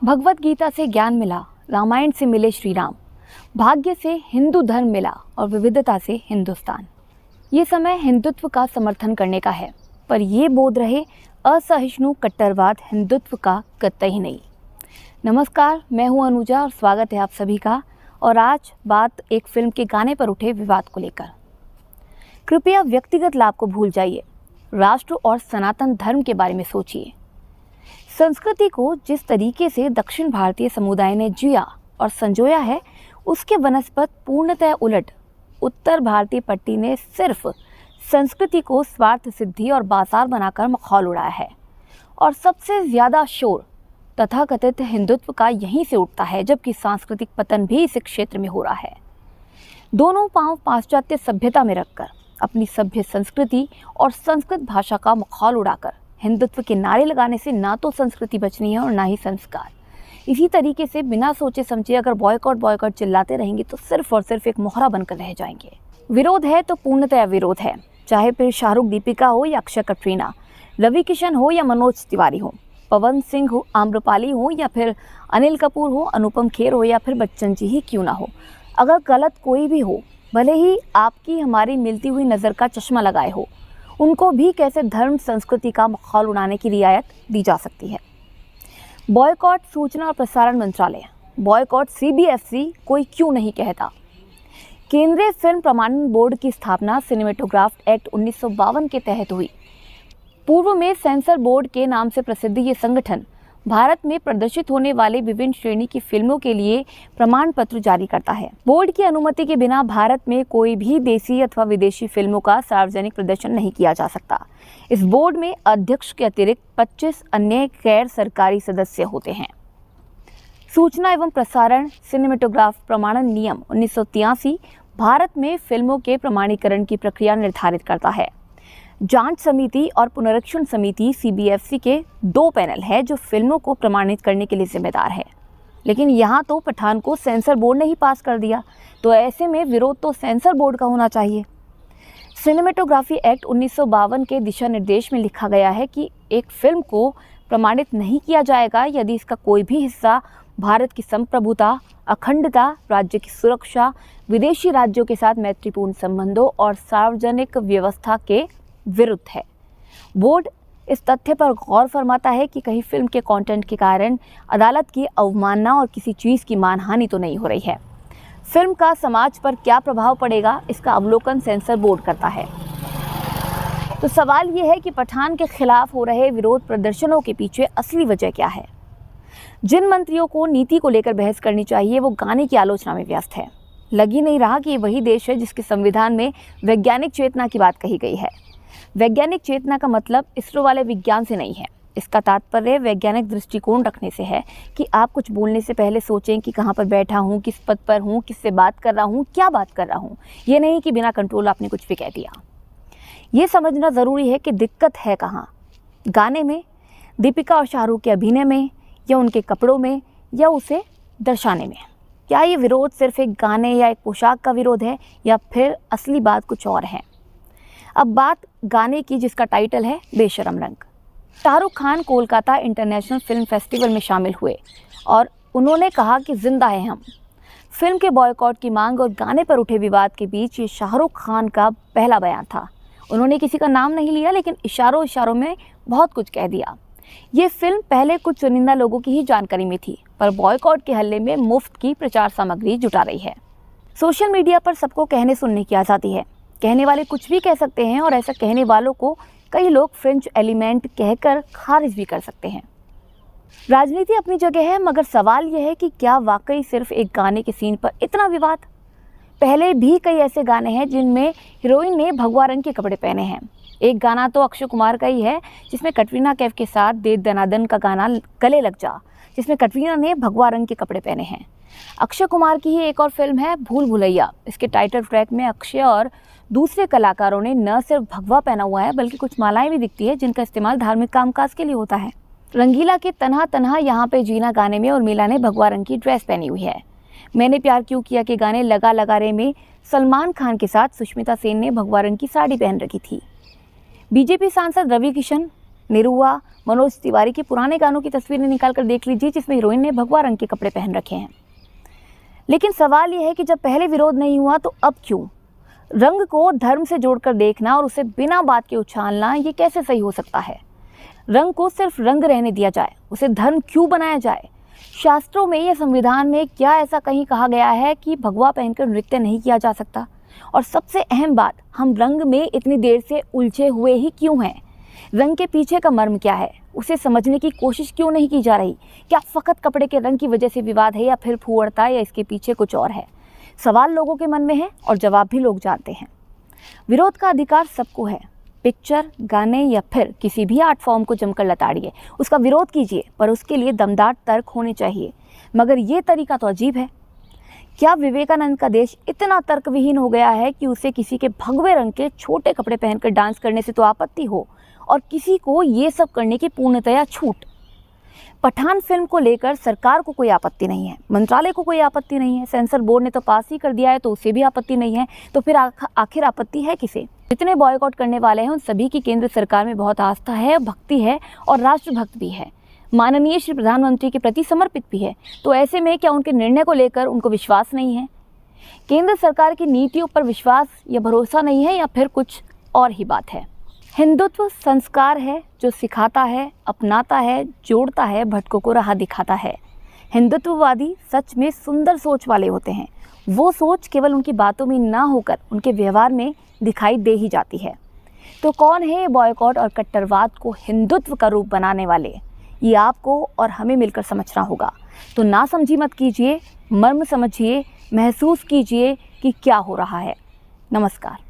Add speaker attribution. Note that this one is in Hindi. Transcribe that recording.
Speaker 1: भगवत गीता से ज्ञान मिला, रामायण से मिले श्री राम, भाग्य से हिंदू धर्म मिला और विविधता से हिंदुस्तान। ये समय हिंदुत्व का समर्थन करने का है, पर ये बोध रहे असहिष्णु कट्टरवाद हिंदुत्व का कतई नहीं। नमस्कार, मैं हूं अनुजा और स्वागत है आप सभी का। और आज बात एक फिल्म के गाने पर उठे विवाद को लेकर। कृपया व्यक्तिगत लाभ को भूल जाइए, राष्ट्र और सनातन धर्म के बारे में सोचिए। संस्कृति को जिस तरीके से दक्षिण भारतीय समुदाय ने जिया और संजोया है, उसके वनस्पत पूर्णतः उलट उत्तर भारतीय पट्टी ने सिर्फ संस्कृति को स्वार्थ सिद्धि और बाजार बनाकर मखौल उड़ाया है। और सबसे ज्यादा शोर तथाकथित हिंदुत्व का यहीं से उठता है, जबकि सांस्कृतिक पतन भी इस क्षेत्र में हो रहा है। दोनों पांव पाश्चात्य सभ्यता में रखकर अपनी सभ्य संस्कृति और संस्कृत भाषा का मखौल उड़ाकर हिंदुत्व के नारे लगाने से ना तो संस्कृति बचनी है और ना ही संस्कार। इसी तरीके से बिना सोचे समझे अगर बॉयकॉट चिल्लाते रहेंगे तो सिर्फ और सिर्फ एक मोहरा बनकर रह जाएंगे। विरोध है तो पूर्णतः विरोध है, चाहे फिर शाहरुख दीपिका हो या अक्षय कटरीना, रवि किशन हो या मनोज तिवारी हो, पवन सिंह हो, आम्रपाली हो या फिर अनिल कपूर हो, अनुपम खेर हो या फिर बच्चन जी ही क्यों ना हो। अगर गलत कोई भी हो, भले ही आपकी हमारी मिलती हुई नज़र का चश्मा लगाए हो, उनको भी कैसे धर्म संस्कृति का मखौल उड़ाने की रियायत दी जा सकती है। बॉयकॉट सूचना और प्रसारण मंत्रालय, बॉयकॉट सीबीएफसी कोई क्यों नहीं कहता। केंद्रीय फिल्म प्रमाणन बोर्ड की स्थापना सिनेमेटोग्राफ एक्ट 1952 के तहत हुई। पूर्व में सेंसर बोर्ड के नाम से प्रसिद्ध ये संगठन भारत में प्रदर्शित होने वाले विभिन्न श्रेणी की फिल्मों के लिए प्रमाण पत्र जारी करता है। बोर्ड की अनुमति के बिना भारत में कोई भी देसी अथवा विदेशी फिल्मों का सार्वजनिक प्रदर्शन नहीं किया जा सकता। इस बोर्ड में अध्यक्ष के अतिरिक्त 25 अन्य गैर सरकारी सदस्य होते हैं। सूचना एवं प्रसारण सिनेमेटोग्राफ प्रमाणन नियम 1983 भारत में फिल्मों के प्रमाणीकरण की प्रक्रिया निर्धारित करता है। जांच समिति और पुनरीक्षण समिति सीबीएफसी के 2 पैनल है जो फिल्मों को प्रमाणित करने के लिए जिम्मेदार है। लेकिन यहाँ तो पठान को सेंसर बोर्ड ने ही पास कर दिया, तो ऐसे में विरोध तो सेंसर बोर्ड का होना चाहिए। सिनेमेटोग्राफी एक्ट 1952 के दिशा निर्देश में लिखा गया है कि एक फिल्म को प्रमाणित नहीं किया जाएगा यदि इसका कोई भी हिस्सा भारत की संप्रभुता, अखंडता, राज्य की सुरक्षा, विदेशी राज्यों के साथ मैत्रीपूर्ण संबंधों और सार्वजनिक व्यवस्था के विरुद्ध है। बोर्ड इस तथ्य पर गौर फरमाता है कि कहीं फिल्म के कंटेंट के कारण अदालत की अवमानना और किसी चीज़ की मानहानि तो नहीं हो रही है। फिल्म का समाज पर क्या प्रभाव पड़ेगा, इसका अवलोकन सेंसर बोर्ड करता है। तो सवाल ये है कि पठान के खिलाफ हो रहे विरोध प्रदर्शनों के पीछे असली वजह क्या है। जिन मंत्रियों को नीति को लेकर बहस करनी चाहिए वो गाने की आलोचना में व्यस्त है। लग ही नहीं रहा कि ये वही देश है जिसके संविधान में वैज्ञानिक चेतना की बात कही गई है। वैज्ञानिक चेतना का मतलब इसरो वाले विज्ञान से नहीं है। इसका तात्पर्य वैज्ञानिक दृष्टिकोण रखने से है कि आप कुछ बोलने से पहले सोचें कि कहाँ पर बैठा हूँ, किस पद पर हूँ, किससे बात कर रहा हूँ, क्या बात कर रहा हूँ। ये नहीं कि बिना कंट्रोल आपने कुछ भी कह दिया। ये समझना ज़रूरी है कि दिक्कत है कहाँ, गाने में, दीपिका और शाहरुख के अभिनय में, या उनके कपड़ों में, या उसे दर्शाने में। क्या ये विरोध सिर्फ एक गाने या एक पोशाक का विरोध है, या फिर असली बात कुछ और है। अब बात गाने की जिसका टाइटल है बेशरम रंग। Shahrukh Khan Kolkata international film festival में शामिल हुए और उन्होंने कहा कि जिंदा है हम। फिल्म के बॉयकॉट की मांग और गाने पर उठे विवाद के बीच ये शाहरुख खान का पहला बयान था। उन्होंने किसी का नाम नहीं लिया, लेकिन इशारों में बहुत कुछ कह दिया। ये फिल्म पहले कुछ चुनिंदा लोगों की ही जानकारी में थी, पर बॉयकॉट के हल्ले में मुफ्त की प्रचार सामग्री जुटा रही है। सोशल मीडिया पर सबको कहने सुनने की आज़ादी है। कहने वाले कुछ भी कह सकते हैं और ऐसा कहने वालों को कई लोग फ्रेंच एलिमेंट कहकर खारिज भी कर सकते हैं। राजनीति अपनी जगह है, मगर सवाल यह है कि क्या वाकई सिर्फ एक गाने के सीन पर इतना विवाद। पहले भी कई ऐसे गाने हैं जिनमें हीरोइन ने भगवा रंग के कपड़े पहने हैं। एक गाना तो अक्षय कुमार का ही है जिसमें कटरीना कैफ के साथ दे दनादन का गाना गले लग जा, जिसमें कटरीना ने भगवा रंग के कपड़े पहने हैं। अक्षय कुमार की ही एक और फिल्म है भूल भुलैया। इसके टाइटल ट्रैक में अक्षय और दूसरे कलाकारों ने न सिर्फ भगवा पहना हुआ है बल्कि कुछ मालाएं भी दिखती है जिनका इस्तेमाल धार्मिक कामकाज के लिए होता है। रंगीला के तन्हा तन्हा यहाँ पे जीना गाने में उर्मिला ने भगवा रंग की ड्रेस पहनी हुई है। मैंने प्यार क्यों किया के गाने लगा लगा रे में सलमान खान के साथ सुष्मिता सेन ने भगवा रंग की साड़ी पहन रखी थी। बीजेपी सांसद रवि किशन निरुआ, मनोज तिवारी के पुराने गानों की तस्वीरें निकाल कर देख लीजिए जिसमें हीरोइन ने भगवा रंग के कपड़े पहन रखे हैं। लेकिन सवाल यह है कि जब पहले विरोध नहीं हुआ तो अब क्यों? रंग को धर्म से जोड़कर देखना और उसे बिना बात के उछालना, ये कैसे सही हो सकता है? रंग को सिर्फ रंग रहने दिया जाए, उसे धर्म क्यों बनाया जाए? शास्त्रों में या संविधान में क्या ऐसा कहीं कहा गया है कि भगवा पहनकर नृत्य नहीं किया जा सकता? और सबसे अहम बात, हम रंग में इतनी देर से उलझे हुए ही क्यों हैं? रंग के पीछे का मर्म क्या है? उसे समझने की कोशिश क्यों नहीं की जा रही? क्या फ़कत कपड़े के रंग की वजह से विवाद है या फिर फूहड़ता या इसके पीछे कुछ और है? सवाल लोगों के मन में है और जवाब भी लोग जानते हैं। विरोध का अधिकार सबको है। पिक्चर, गाने या फिर किसी भी आर्ट फॉर्म को जमकर लताड़िए, उसका विरोध कीजिए, पर उसके लिए दमदार तर्क होने चाहिए। मगर ये तरीका तो अजीब है। क्या विवेकानंद का देश इतना तर्कविहीन हो गया है कि उसे किसी के भगवे रंग के छोटे कपड़े पहनकर डांस करने से तो आपत्ति हो और किसी को ये सब करने की पूर्णतया छूट? पठान फिल्म को लेकर सरकार को कोई आपत्ति नहीं है, मंत्रालय को कोई आपत्ति नहीं है, सेंसर बोर्ड ने तो पास ही कर दिया है तो उसे भी आपत्ति नहीं है, तो फिर आखिर आपत्ति है किसे? जितने बॉयकॉट करने वाले हैं उन सभी की केंद्र सरकार में बहुत आस्था है, भक्ति है और राष्ट्रभक्त भी है, माननीय श्री प्रधानमंत्री के प्रति समर्पित भी है। तो ऐसे में क्या उनके निर्णय को लेकर उनको विश्वास नहीं है? केंद्र सरकार की नीतियों पर विश्वास या भरोसा नहीं है या फिर कुछ और ही बात है? हिंदुत्व संस्कार है जो सिखाता है, अपनाता है, जोड़ता है, भटकों को राह दिखाता है। हिंदुत्ववादी सच में सुंदर सोच वाले होते हैं। वो सोच केवल उनकी बातों में ना होकर उनके व्यवहार में दिखाई दे ही जाती है। तो कौन है ये बॉयकॉट और कट्टरवाद को हिंदुत्व का रूप बनाने वाले? ये आपको और हमें मिलकर समझना होगा। तो ना समझी मत कीजिए, मर्म समझिए, महसूस कीजिए कि क्या हो रहा है। नमस्कार।